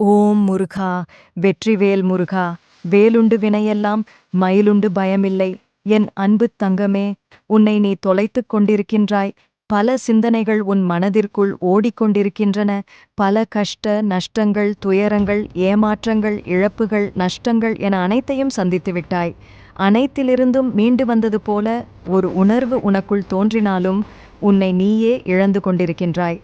ஓம் முருகா, வெற்றிவேல் முருகா, வேலுண்டு வினையெல்லாம் மயிலுண்டு பயமில்லை. என் அன்புத் தங்கமே, உன்னை நீ தொலைத்துக் கொண்டிருக்கின்றாய். பல சிந்தனைகள் உன் மனதிற்குள் ஓடிக்கொண்டிருக்கின்றன. பல கஷ்ட நஷ்டங்கள், துயரங்கள், ஏமாற்றங்கள், இழப்புகள், நஷ்டங்கள் என அனைத்தையும் சந்தித்து விட்டாய். அனைத்திலிருந்தும் மீண்டு வந்தது போல ஒரு உணர்வு உனக்குள் தோன்றினாலும் உன்னை நீயே இழந்து கொண்டிருக்கின்றாய்.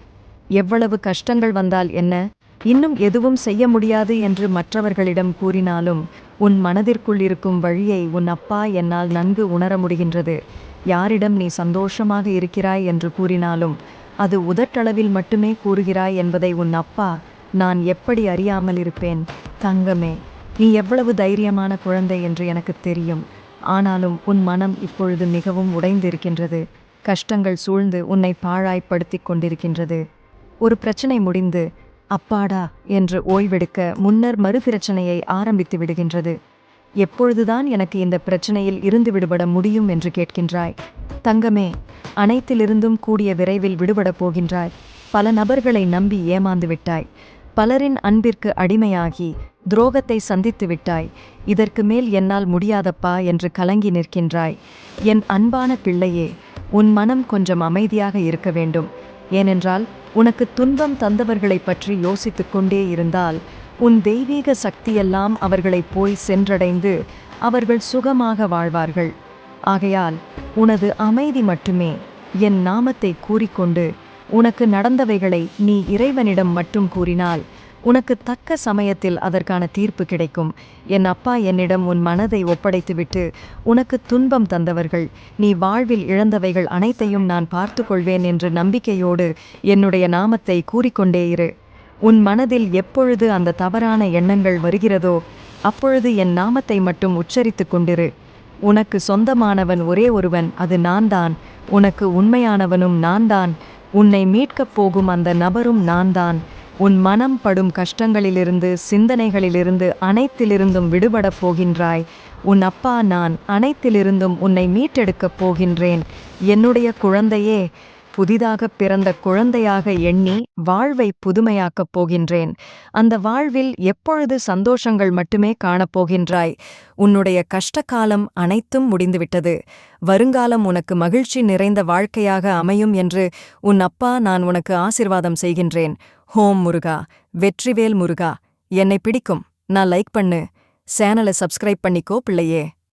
எவ்வளவு கஷ்டங்கள் வந்தால் என்ன, இன்னும் எதுவும் செய்ய முடியாது என்று மற்றவர்களிடம் கூறினாலும் உன் மனதிற்குள் இருக்கும் வழியை உன் அப்பா என்னால் நன்கு உணர முடிகின்றது. யாரிடம் நீ சந்தோஷமாக இருக்கிறாய் என்று கூறினாலும் அது உதட்டளவில் மட்டுமே கூறுகிறாய் என்பதை உன் அப்பா நான் எப்படி அறியாமல் இருப்பேன்? தங்கமே, நீ எவ்வளவு தைரியமான குழந்தை என்று எனக்கு தெரியும். ஆனாலும் உன் மனம் இப்பொழுது மிகவும் உடைந்திருக்கின்றது. கஷ்டங்கள் சூழ்ந்து உன்னை பாழாய்ப்படுத்திக் கொண்டிருக்கின்றது. ஒரு பிரச்சனை முடிந்து அப்பாடா என்று ஓய்வெடுக்க முன்னர் மறுபிரச்சனையை ஆரம்பித்து விடுகின்றது. எப்பொழுதுதான் எனக்கு இந்த பிரச்சனையில் இருந்து விடுபட முடியும் என்று கேட்கின்றாய். தங்கமே, அனைத்திலிருந்தும் கூடிய விரைவில் விடுபடப் போகின்றாய். பல நபர்களை நம்பி ஏமாந்து விட்டாய். பலரின் அன்பிற்கு அடிமையாகி துரோகத்தை சந்தித்து விட்டாய். இதற்கு மேல் என்னால் முடியாதப்பா என்று கலங்கி நிற்கின்றாய். என் அன்பான பிள்ளையே, உன் மனம் கொஞ்சம் அமைதியாக இருக்க வேண்டும். ஏனென்றால் உனக்கு துன்பம் தந்தவர்களைப் பற்றி யோசித்துக் கொண்டே இருந்தால் உன் தெய்வீக சக்தியெல்லாம் அவர்களை போய் சென்றடைந்து அவர்கள் சுகமாக வாழ்வார்கள். ஆகையால் உனது அமைதி மட்டுமே. என் நாமத்தை கூறிக்கொண்டு உனக்கு நடந்தவைகளை நீ இறைவனிடம் மட்டும் கூறினால் உனக்கு தக்க சமயத்தில் அதற்கான தீர்ப்பு கிடைக்கும். என் அப்பா என்னிடம் உன் மனதை ஒப்படைத்துவிட்டு உனக்கு துன்பம் தந்தவர்கள், நீ வாழ்வில் இழந்தவைகள் அனைத்தையும் நான் பார்த்து கொள்வேன் என்று நம்பிக்கையோடு என்னுடைய நாமத்தை கூறிக்கொண்டே இரு. உன் மனதில் எப்பொழுது அந்த தவறான எண்ணங்கள் வருகிறதோ அப்பொழுது என் நாமத்தை மட்டும் உச்சரித்து கொண்டிரு. உனக்கு சொந்தமானவன் ஒரே ஒருவன், அது நான்தான். உனக்கு உண்மையானவனும் நான்தான். உன்னை மீட்கப் போகும் அந்த நபரும் நான்தான். உன் மனம் படும் கஷ்டங்களிலிருந்து, சிந்தனைகளிலிருந்து, அனைத்திலிருந்தும் விடுபடப் போகின்றாய். உன் அப்பா நான் அனைத்திலிருந்தும் உன்னை மீட்டெடுக்கப் போகின்றேன். என்னுடைய குழந்தையே, புதிதாக பிறந்த குழந்தையாக எண்ணி வாழ்வை புதுமையாக்கப் போகின்றேன். அந்த வாழ்வில் எப்பொழுது சந்தோஷங்கள் மட்டுமே காணப்போகின்றாய். உன்னுடைய கஷ்டகாலம் அனைத்தும் முடிந்துவிட்டது. வருங்காலம் உனக்கு மகிழ்ச்சி நிறைந்த வாழ்க்கையாக அமையும் என்று உன் அப்பா நான் உனக்கு ஆசிர்வாதம் செய்கின்றேன். ஓம் முருகா, வெற்றிவேல் முருகா. என்னை பிடிக்கும், நான் லைக் பண்ணு. சேனலை சப்ஸ்கிரைப் பண்ணிக்கோ பிள்ளையே.